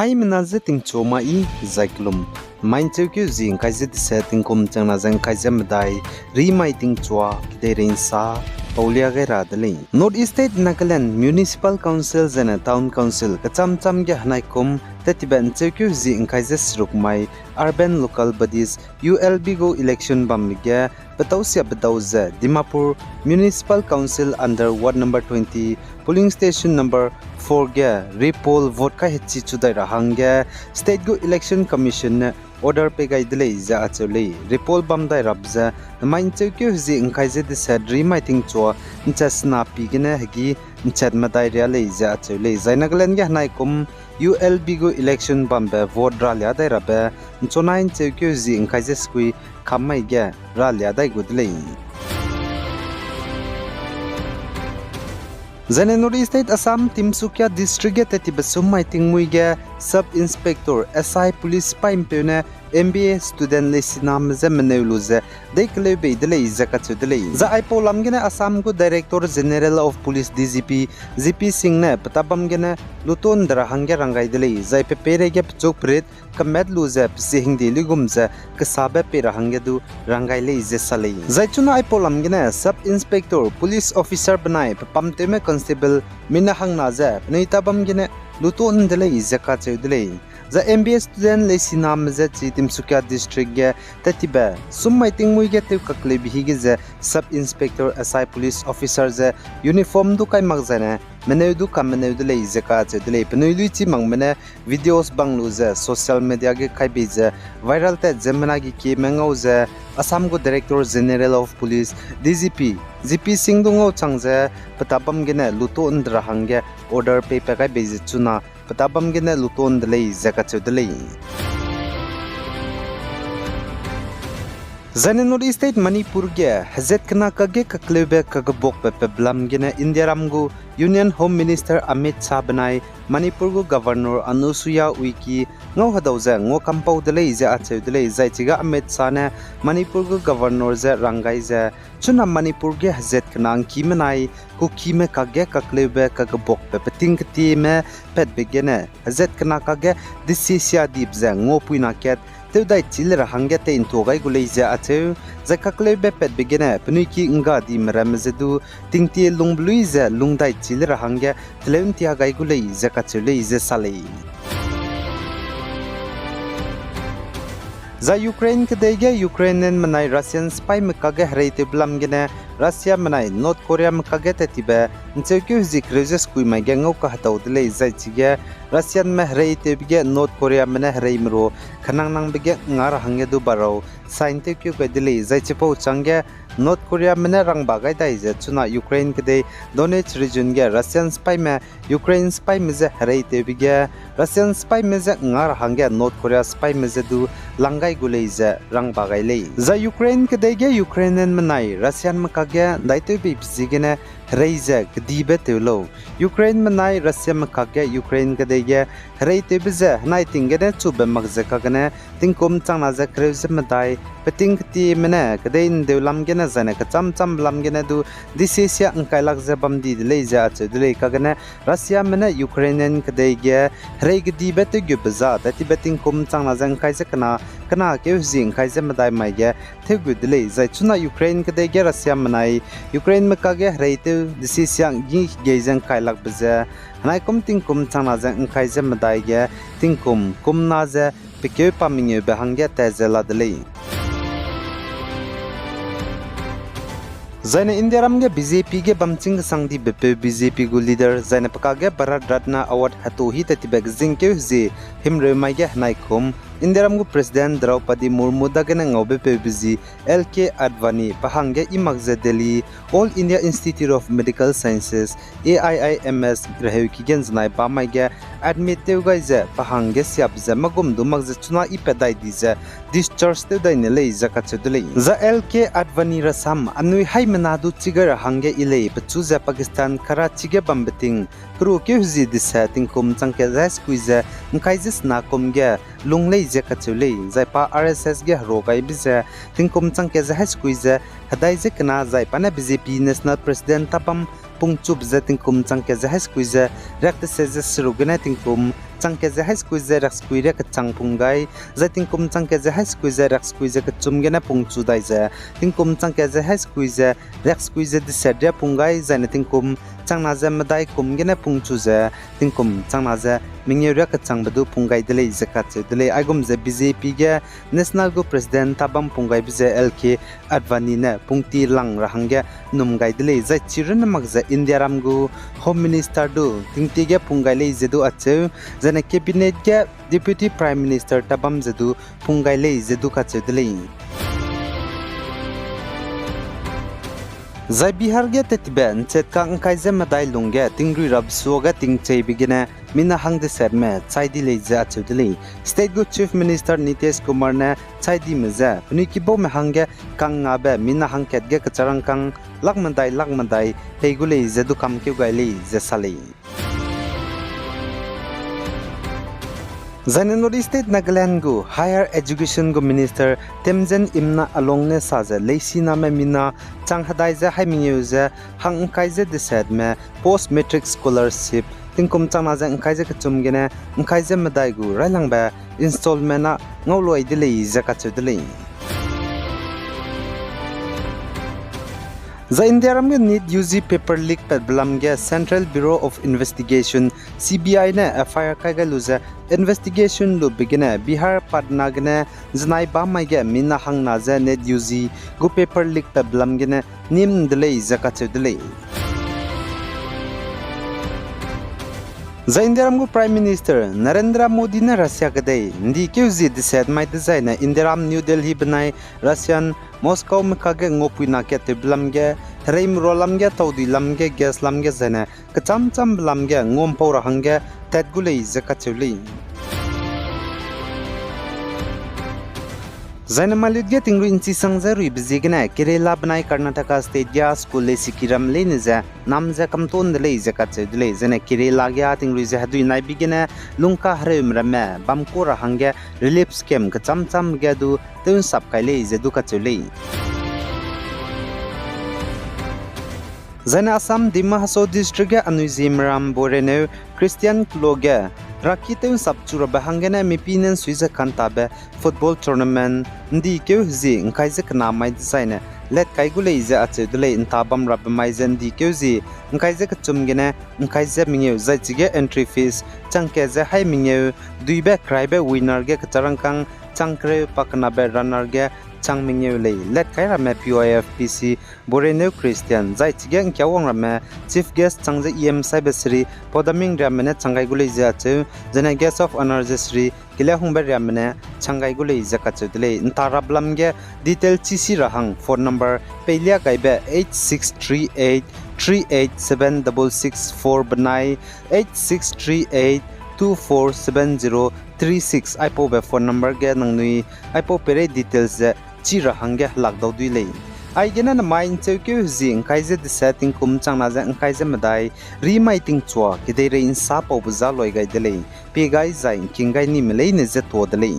Hai menaze ting choma I zaiklum main cheu zing kaise dise ting kum changna jang kaise medai ri mai ting chwa kiderin sa paulia ge radle North East State Nagaland Municipal Council and Town Council kacham cham ge hanai kum tetiban cheu zing kaise sruk mai urban local bodies ULB go election bamge Patausia Badauza Dimapur Municipal Council under Ward number 20 polling station number 4 ge repoll vote ka hechi chudai rahangge state go election commission order pe gai delay za achole repoll bam dai rabza main cheu zi ingkai je de sadri mai ting cho nchasna pi gene hagi nchat madai ria le za achole zainaglen ge nai kum ULB go election bam be vote ra lia dai rabe nchonain cheu zi ingkai je skui khamai ge ra lia dai gudle Zane North East State Assam Timsukia District Tetibasum Maiting Muige Sub Inspector SI Police Paimpune MBA student lesinam zemenuluze deklebe dele zakatsu dele za aipo lamgene Assam go Director General of Police DGP GP Singne patabam gene luton dra hangge rangai dele zai pe pere ge chok pret kamet luze sing dili gumze kasabe pe rangai du rangai le je sale zai chuna aipo lamgene Sub Inspector Police Officer banai pamteme Constable mina hangna ze neitabam gene luton dele zakatsu dele The MBA student lesinam ze Timsukia district ge tatiba summaiting muige te kakle bihige ze sub inspector SI police officer ze uniform du kai magzane meneudu kameneudu le zeka che dele penuiluchi mangmene videos banglu ze social media ge kai be ze viral te zemna gi ki mengau ze Assam go Director General of Police DGP GP Singdungo changze patabam gene luto ndra hangge order pe pe kai be ze chuna patabam gene luton delay zakachu delay Zane North East State Manipur ge hazet kana kage kaklebe kagbok pe blam gene India ramgu Union Home Minister Amit Shah banai Manipur go Governor Anusuya Uiki ngau hadauza ngo kampau delay ze achu delay zai chiga Amit Shah ne Manipur go Governor ze rangai ze chuna Manipur ge hazet kana kimenai ku kime kage kaklebe kagbok pe tingti me pet begene hazet kana kage disisia dip ze ngo puina ket Tewdai chilera hangete intogai guleiza ateu zakakle bepet begene penuiki nga di meramezedu tingti lungbluiza lungdai chilera hangya tleuntia gai gulei zakachule ize salei Za Ukraine kedege Ukrainian manai Russian spy mekage hreite blamgene Russia manai North Korea mekage tetibe nchekyu zik rezes kui mage ngau ka hataudle zaichige Russian me hreite bige North Korea mane hreimro khanang nang bige ngar hange du barau sainte kyu kedile zaichipo change North Korea mane rang bagai dai je chuna Ukraine kede Donetsk region ge Russian spy me Ukraine spy me je hreite bige Russian spy me je ngar hange North Korea spy me je du langai gulei je rang bagai lei za Ukraine kede ge Ukrainian manai Russian makage daite bi psigene Reize gdibe tewlo Ukraine manai Russia makage Ukraine kadege reite bize naitingene chube magze kagane tingkum changna za kreuze madai petingti mene kadein deulam gene zane ka cham lam gene du disisia angkailak ze bamdi leiza che dile kagane Russia mene Ukrainian kadege reigdi bete gubza dati beting kum changna za angkaise kana ke zing kaise madai maige thegu dile zai chuna Ukraine kadege Russia manai Ukraine makage reite disisia gi geizang kailak bize hanai kum tingkum changna za angkaise madai ge tingkum kumna ze pike paminge behangya tezela dile Zaine India ramge BJP ge bamching sangdi bepe BJP gu leader zaine pakage Bharat Ratna award hatu hi tatibek jingke ze himre maige naikum India ramgu President Draupadi Murmu dagene ngobe PBG LK Advani pahange imagze Delhi All India Institute of Medical Sciences AIIMS graheuki genznai bamaige admit tewgaize pahange siabze magum du magze chuna ipedai dize discharge tewdai nelei zakachudlei za LK Advani rasam anui haimanadu chigar hange ilei pachuze Pakistan Karachi ge bambeting kru ke huzi disa tingkum changke zais kuize nkaizis na komge lunglei zekachulei zaipa RSS ge rogai bize tingkum changke zais kuize hadai zekna zaipana BJP National President tapam pungchup zetingkum changke zais kuize rakte seze surugene tingkum changke je high school je rak school re ka changpung gai zating kum changke je high school je rak school je ka chumge na pung chu dai je tingkum changke je high school je rak school je de sedya pungai zaina tingkum changna je madai kumge na pung chu je tingkum changna je mingye ra ka changbadu pungai dele je ka che dele aigum je BJP ge national go president tabam pungai bje LK advani na pungti lang rahangge numgai dele je chiran magza india ram go home minister do tingti ge pungai le je do ache jana cabinet ge deputy prime minister tabam je do pungai le je do ka che dele Zai Bihar ge tetiben chetka angkai je madai lungge tingri rabso ga tingchei bigine mina hangde serme chaidi leje achudili state go chief minister Nitish Kumar ne chaidi meja puniki bo me hangge kanga be mina hangket ge kacharang kang lakmandai heigule je du kam kyu gaili je sali Zainanori State Nagaland go Higher Education go Minister Temjen Imna Alongne saje leisi name mina changhadai je haimingyu je hangkai je decide me post matric scholarship tingkum changna je angkai je kachumgene angkai je madai go railang ba installment na ngoloi dilei je kachudilei The India Ram need UG paper leak per blamge Central Bureau of Investigation CBI ne FIR kaiga luza investigation lu begine Bihar Patna gene znai ba mai ge mina hang na za net UG go paper leak per blamge ne nim delay zakache delay The India Ram Prime Minister Narendra Modi ne Russia gade ndi QZ decide my design India Ram New Delhi banai Russian Moscow mekage ngopui na ke te blamge reim rolamge tawdi lamge gas lamge zene kacham cham lamge ngom pawra hange tatgulei zakachuli Zaina maludge tingru inchi sangzaru bizigna Kerala banai Karnataka state ya school le sikiram le niza namza kamton le zakachule le zene Kerala ya tingru ze hadu nai bigina lungka harim rame bamkora hange relief scheme kacham cham gadu tun sap kaile ze du kachule Zaina Assam Dima Haso district ya Anuizim Ram Borene Christian Kloge Rakite sabchura bahangena mipinen suiza kantabe football tournament ndi keuzi ngkaise kana mai design let kaigule ize ache dule intabam rab mai zen di keuzi ngkaise kachumgene ngkaise mingeu zaijige entry fees changkeze hai mingeu duibe kraibe winner ge kacharangkang changkre pakna be runner ge changmingeu le let kaira me POFPC Borene Christian zaijige ngkyawang rame chief guest changje EM Saibesri podaming ramene changai gule ize ache jana guest of honor Sri Kila Humber Ramane Changai Gule Zakachudle Ntarablamge detail CC Rahang phone number Pelia Gaibe 8638 3876664 Banai 8638 247036 Ipo be phone number ge nangnui Ipo pere details chi rahange lakdaw duile Aigena na main chewke zing kaise de setting kum changna ja kaise madai remaiting chwa kidei re insa pau buza loi gai dele pe gai zain kingai ni melei ne je to dele